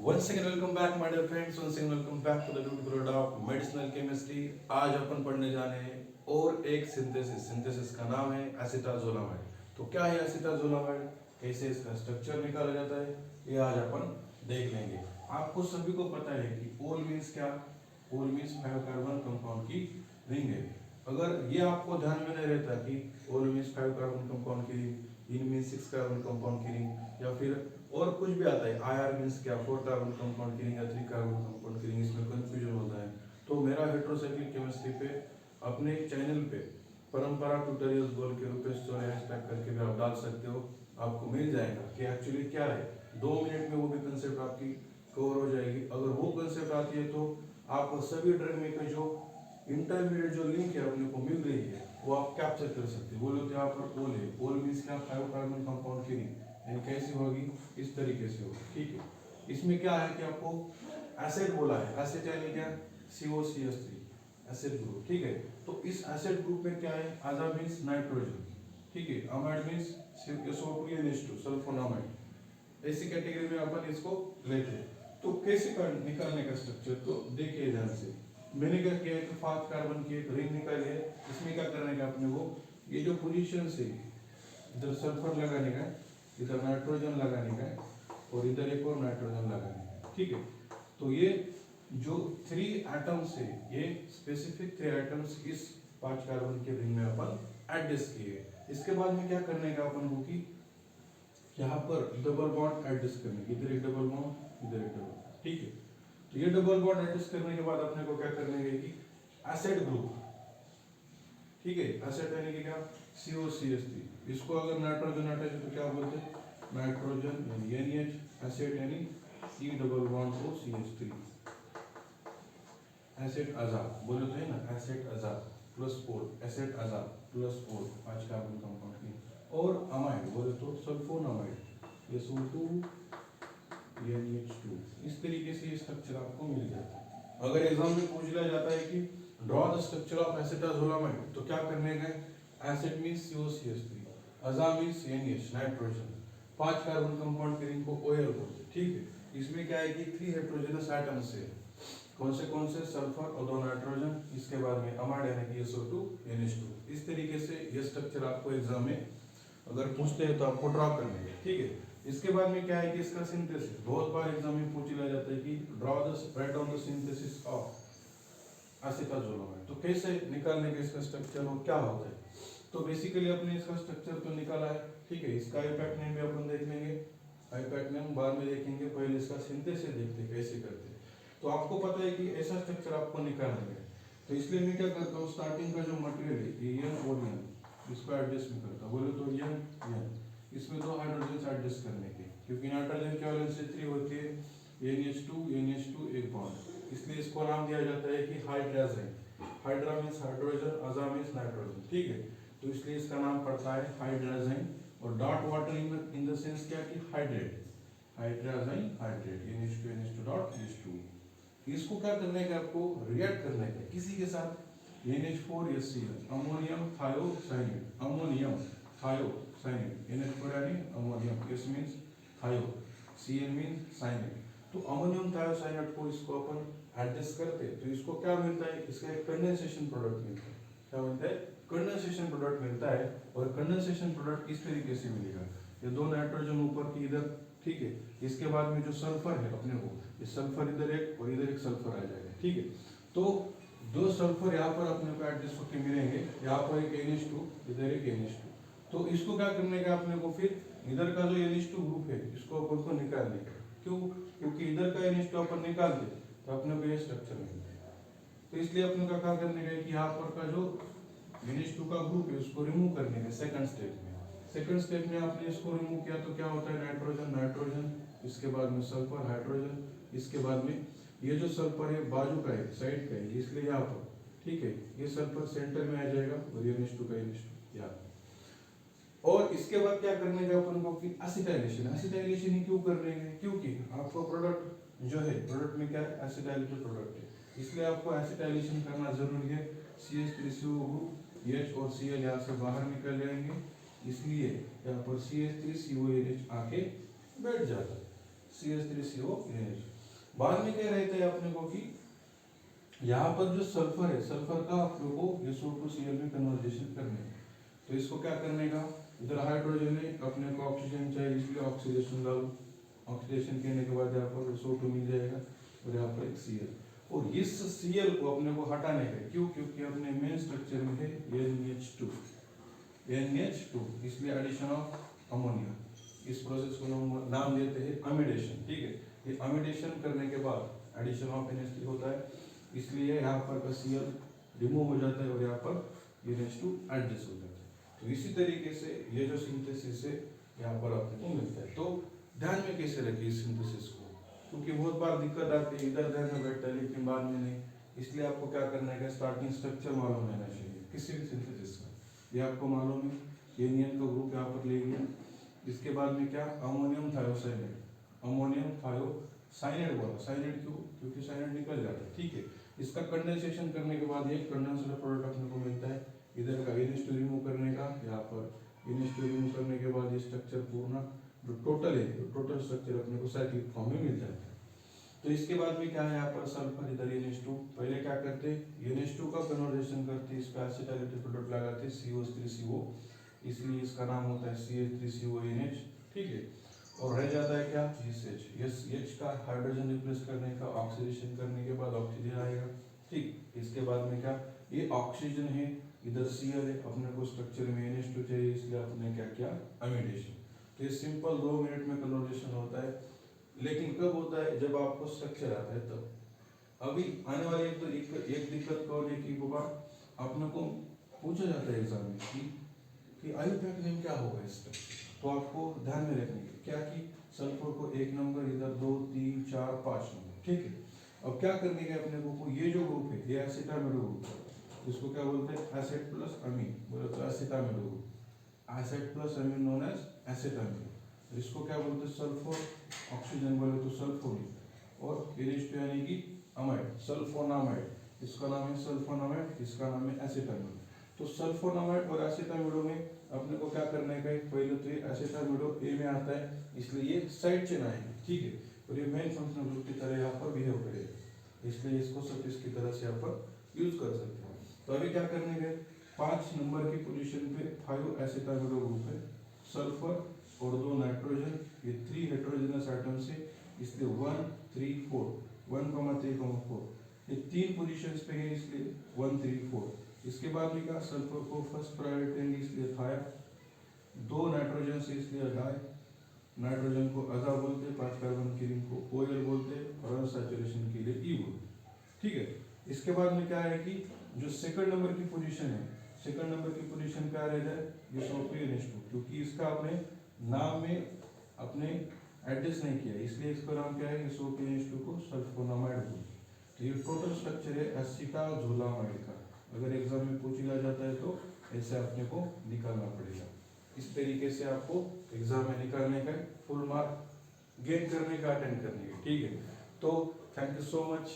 Once again welcome back my dear friends, once again welcome back to the beautiful world of medicinal chemistry। आज अपन पढ़ने जाने हैं और एक सिंथेसिस का नाम है एसिटाजोलामाइड। तो क्या है एसिटाजोलामाइड, कैसे इसका स्ट्रक्चर निकाला जाता है, ये आज अपन देख लेंगे। आपको सभी को पता है कि ओल मीन्स क्या, ओल मीन्स 5 कार्बन कंपाउंड की रिंग है। अगर ये आपको ध्यान में नहीं रहता कि ओल मीन्स 5 कार्बन कंपाउंड की रिंग, इन मीन्स 6 कार्बन कंपाउंड की रिंग, या फिर और कुछ भी आता है आईआर मीन्स क्या 4 कार्बन कंपाउंड की रिंग या 3 कार्बन कंपाउंड की रिंग, इसमें कंफ्यूजन होता है। तो मेरा हेट्रोसाइक्लिक केमिस्ट्री पे अपने चैनल पे परंपरा ट्यूटोरियल्स बोल के रुपेश चौरे हैशटैग करके भी आप डाल सकते हो, आपको मिल जाएगा कि एक्चुअली क्या है। 2 मिनट में वो भी कंसेप्ट आपकी कवर हो जाएगी। अगर वो कंसेप्ट आती है तो आप सभी ड्रग में का जो इंटरमीडिएट जो लिंक है अपने को मिल रही है वो आप कैप्चर कर सकते हो। बोलो तो यहाँ पर ओल है, ओल मीन्स क्या 5 कार्बन कंपाउंड की रिंग, यानी कैसी होगी, इस तरीके से होगी। ठीक है, इसमें क्या है कि आपको एसिड बोला है, एसिड यानी क्या COCH3 एसिड ग्रुप। ठीक है, तो इस एसिड ग्रुप में क्या है, आजा मीन्स नाइट्रोजन, ठीक है, अमाइड मीन्स SO2NH2 सल्फोनामाइड। ऐसी कैटेगरी में अपन इसको लेते हैं। तो कैसे निकालने का स्ट्रक्चर, तो देखिए ध्यान से। मैंने क्या किया है कि 5 कार्बन की एक रिंग निकाली है। इसमें क्या करने का अपने को, ये जो पोजीशन से इधर सल्फर लगाने का, इधर नाइट्रोजन लगाने का और इधर एक और नाइट्रोजन लगाने का। ठीक है, तो ये जो 3 एटम्स है, ये स्पेसिफिक 3 एटम्स इस 5 कार्बन के रिंग में अपन एडजस्ट किए। इसके बाद में क्या करने का अपन को कि यहाँ पर डबल बॉन्ड एडजस्ट करने की, इधर एक डबल बॉन्ड, इधर एक डबल बॉन्ड। ठीक है, तो ये डबल बॉन्ड एडजस्ट करने के बाद अपने को क्या करने का कि एसिड ग्रुप, ठीक है, एसिड यानी कि क्या COCH3, इसको अगर नाइट्रोजन हटाए तो क्या बोलते हैं, नाइट्रोजन यानी NH, एसिड यानी C double bond O CH3, acid अज़ाब बोले तो है ना, एसिड अज़ाब प्लस ओल, एसिड अज़ाब प्लस ओल 5 कार्बन कंपाउंड की। और अमाइड बोले तो सल्फोनामाइड SO2 NH2। इस तरीके से ये स्ट्रक्चर आपको मिल जाता है। अगर एग्जाम में पूछ लिया जाता है कि draw the structure of acetazolamide, तो क्या करने का, एसिड मींस COCH3, अज़ाब means NH nitrogen, 5 carbon compound के रिंग को OL बोलते हैं। ठीक है, इसमें क्या है कि 3 हेट्रोजेनस एटम्स है, कौन से सल्फर और 2 नाइट्रोजन, इसके बाद में अमाइड यानी कि SO2 NH2। इस तरीके से ये स्ट्रक्चर आपको एग्जाम में अगर पूछते हैं तो आपको ड्रॉ करने है। ठीक है, इसके बाद में क्या है कि इसका सिंथेसिस बहुत बार एग्जाम में पूछ लिया जाता है कि draw the write down the synthesis of acetazolamide. तो कैसे निकालने का इसका स्ट्रक्चर और क्या होता है। तो बेसिकली अपने इसका स्ट्रक्चर तो निकाला है। ठीक है, इसका आईपैक नेम भी अपन देख लेंगे, आईपैक नेम बाद में देखेंगे, पहले इसका सिंथेसिस देखते हैं कैसे करते हैं। तो आपको पता है कि ऐसा स्ट्रक्चर आपको निकालना है, तो इसलिए मैं क्या करता हूँ, स्टार्टिंग का जो मटेरियल है ये N और N, इसको एडजस्ट में करता हूँ। बोले तो N, इसमें 2 हाइड्रोजन एडजस्ट करने के, क्योंकि नाइट्रोजन की वैलेंस 3 होती है, NH2 एक बॉन्ड, इसलिए इसको नाम दिया जाता है कि hydrazine. Hydra means hydrogen, aza means nitrogen. ठीक है, तो इसलिए इसका नाम पड़ता है हाइड्राजन। और dot water in the sense क्या कि hydrate, हाइड्राजन hydrate, NH2 dot H2। इसको क्या करने का, आपको रिएक्ट करने का किसी के साथ, NH4HCl ammonium thiocyanate, ammonium thiocyanate, NH4 यानी अमोनियम, S मींस थायो, Cl मींस साइनेट। तो अमोनियम थायोसाइनेट को इसको अपन एडजस्ट करते हैं तो इसको क्या मिलता है, इसका एक कंडेंसेशन प्रोडक्ट मिलता है। क्या मिलता है, कंडेंसेशन प्रोडक्ट मिलता है। और कंडेंसेशन प्रोडक्ट इस तरीके से मिलेगा, ये 2 नाइट्रोजन ऊपर की इधर, ठीक है, इसके बाद में जो सल्फर है अपने को, ये सल्फर इधर एक और इधर एक सल्फर आ जाएगा। ठीक है, तो 2 सल्फर यहाँ पर अपने को एडजस्ट होकर मिलेंगे, यहाँ पर एक NH2, इधर एक NH2। तो इसको क्या करने का अपने को, फिर इधर का जो NH2 ग्रुप है इसको अपन को निकालने का। क्यों, क्योंकि इधर का NH2 अपन निकालते तो अपने को ये स्ट्रक्चर मिलता है। तो इसलिए अपने को क्या करने का कि यहाँ पर का जो NH2 का ग्रुप है उसको रिमूव करने का सेकंड स्टेप में। सेकंड स्टेप में आपने इसको रिमूव किया तो क्या होता है, नाइट्रोजन नाइट्रोजन, इसके बाद में सल्फर हाइड्रोजन, इसके बाद में ये जो सल्फर है बाजू का है, साइड का है, इसलिए यहाँ पर, ठीक है, ये सल्फर सेंटर में आ जाएगा और ये NH2 का NH2 यहाँ। और इसके बाद क्या करने का अपन को कि एसिटाइलेशन। एसिटाइलेशन ही क्यों करने का, क्योंकि आपको प्रोडक्ट जो है, प्रोडक्ट में क्या है, एसिटाइलेटेड प्रोडक्ट है, इसलिए आपको एसिटाइलेशन करना जरूरी है। CH3CO ग्रुप H और Cl यहाँ से बाहर निकल जाएंगे, इसलिए यहाँ पर CH3CONH आके बैठ जाता है, CH3CONH। बाद में कह रहे थे अपने को कि यहाँ पर जो सल्फर है, सल्फर का अपने को SO2Cl में कन्वर्जेशन करने है। तो इसको क्या करने का, इधर हाइड्रोजन है, अपने को ऑक्सीजन चाहिए, इसलिए ऑक्सीडेशन डालो। ऑक्सीडेशन करने के बाद यहाँ पर SO2 मिल जाएगा और यहाँ पर एक Cl, और इस Cl को अपने को हटाने का, क्यों, क्योंकि अपने मेन स्ट्रक्चर में है NH2, इसलिए एडिशन ऑफ अमोनिया। इस प्रोसेस को नाम देते हैं अमिडेशन। ठीक है, ये अमिडेशन करने के बाद एडिशन ऑफ NH3 होता है, इसलिए यहाँ पर का Cl रिमूव हो जाता है और यहाँ पर NH2 एडजस्ट हो जाता है। तो इसी तरीके से ये जो सिंथेसिस है यहाँ पर अपने को मिलता है। तो ध्यान में कैसे रखिए इस सिंथेसिस को, क्योंकि बहुत बार दिक्कत आती है, इधर ध्यान में बैठता है लेकिन बाद में नहीं। इसलिए आपको क्या करना है, स्टार्टिंग स्ट्रक्चर मालूम रहना चाहिए किसी भी सिंथेसिस का। ये आपको मालूम है, एनियन का ग्रुप यहाँ पर ले लिया, इसके बाद में क्या, अमोनियम थायोसाइनेट, अमोनियम थायोसाइनेट बोला। साइनेट क्यों, क्योंकि साइनेट निकल जाता है। ठीक है, इसका कंडेंसेशन करने के बाद ये कंडेंसर प्रोडक्ट अपने को मिलता है। इधर का NH2 रिमूव करने का, यहाँ पर NH2 रिमूव करने के बाद ये स्ट्रक्चर पूर्ण जो टोटल है, टोटल स्ट्रक्चर अपने को साइक्लिक फॉर्म में मिल जाता है। तो इसके बाद में क्या है, यहाँ पर सल्फर, इधर NH2, पहले क्या करते हैं, NH2 का कन्वर्जेशन करते, इस पर एसिटाइलेटेड प्रोडक्ट लगाते CH3CO, इसलिए इसका नाम होता है CH3CONH। ठीक है, और रह जाता है क्या, H का हाइड्रोजन रिप्लेस करने का, ऑक्सीडेशन करने के बाद ऑक्सीजन आएगा। ठीक, इसके बाद में क्या, ये ऑक्सीजन है, इधर Cl है, अपने को स्ट्रक्चर में NH2 चाहिए, इसलिए अपने क्या किया, अमिडेशन। तो ये सिंपल 2 मिनट में कन्वर्जेशन होता है, लेकिन कब होता है, जब आपको स्ट्रक्चर आता है तब। अभी आने वाली एक दिक्कत कौन है कि बाबा अपने को पूछा जाता है एग्जाम में कि आयुपैक नेम क्या होगा इसका, तो आपको ध्यान में रखने की क्या कि सल्फर को 1 नंबर, इधर 2, 3, 4, 5 नंबर। ठीक है, अब क्या करने का अपने को, ये जो ग्रुप है ये एसिटामिडो ग्रुप है, इसको क्या बोलते हैं, एसिड प्लस अमीन, बोले तो एसिटामिडो ग्रुप, एसिड प्लस अमीन नोन एज एसिटामिडो। इसको क्या बोलते हैं, सल्फर, ऑक्सीजन बोले तो सल्फोनिक, और NH2 यानी कि अमाइड, सल्फोनामाइड, इसका नाम है सल्फोनामाइड, इसका नाम है एसिटामिडो। तो सल्फोनामाइड और एसिटामिडो में अपने को क्या करने का है, पहले तो ये एसिटामिडो ए में आता है, इसलिए ये साइड चेन आएगी। ठीक है, और ये मेन फंक्शनल ग्रुप की तरह यहाँ पर बिहेव करेगा, इसलिए इसको सफिक्स की तरह से यहाँ पर यूज कर सकते हैं। तो अभी क्या करने गए, 5 नंबर की पोजीशन पे 5 एसिटामिडो ग्रुप है, सल्फर और 2 नाइट्रोजन, ये 3 हेटेरोजेनस एटम्स है, इसलिए 1, 3, 4, 1,3,4, ये 3 पोजीशंस पे है, इसलिए 1, 3, 4। इसके बाद में क्या, सल्फर को फर्स्ट प्रायोरिटी देंगे, इसलिए थाया, 2 नाइट्रोजन से इसलिए डाई, नाइट्रोजन को अजा बोलते, 5 कार्बन की रिंग को OL बोलते, और अनसैचुरेशन के लिए E बोलते। ठीक है, इसके बाद में क्या है कि जो सेकंड नंबर की पोजीशन है, सेकंड नंबर की पोजीशन क्या रह जाए, ये SO2NH2, क्योंकि इसका आपने नाम में अपने एडजस्ट नहीं किया, इसलिए इसका नाम क्या है, SO2NH2 को सल्फोनामाइड बोलते। तो ये टोटल स्ट्रक्चर है एसिटाजोलामाइड का। अगर एग्जाम में पूछा जाता है तो ऐसे अपने को निकालना पड़ेगा। इस तरीके से आपको एग्जाम में निकालने का, फुल मार्क गेन करने का, अटेंड करने का। ठीक है, तो थैंक यू सो मच।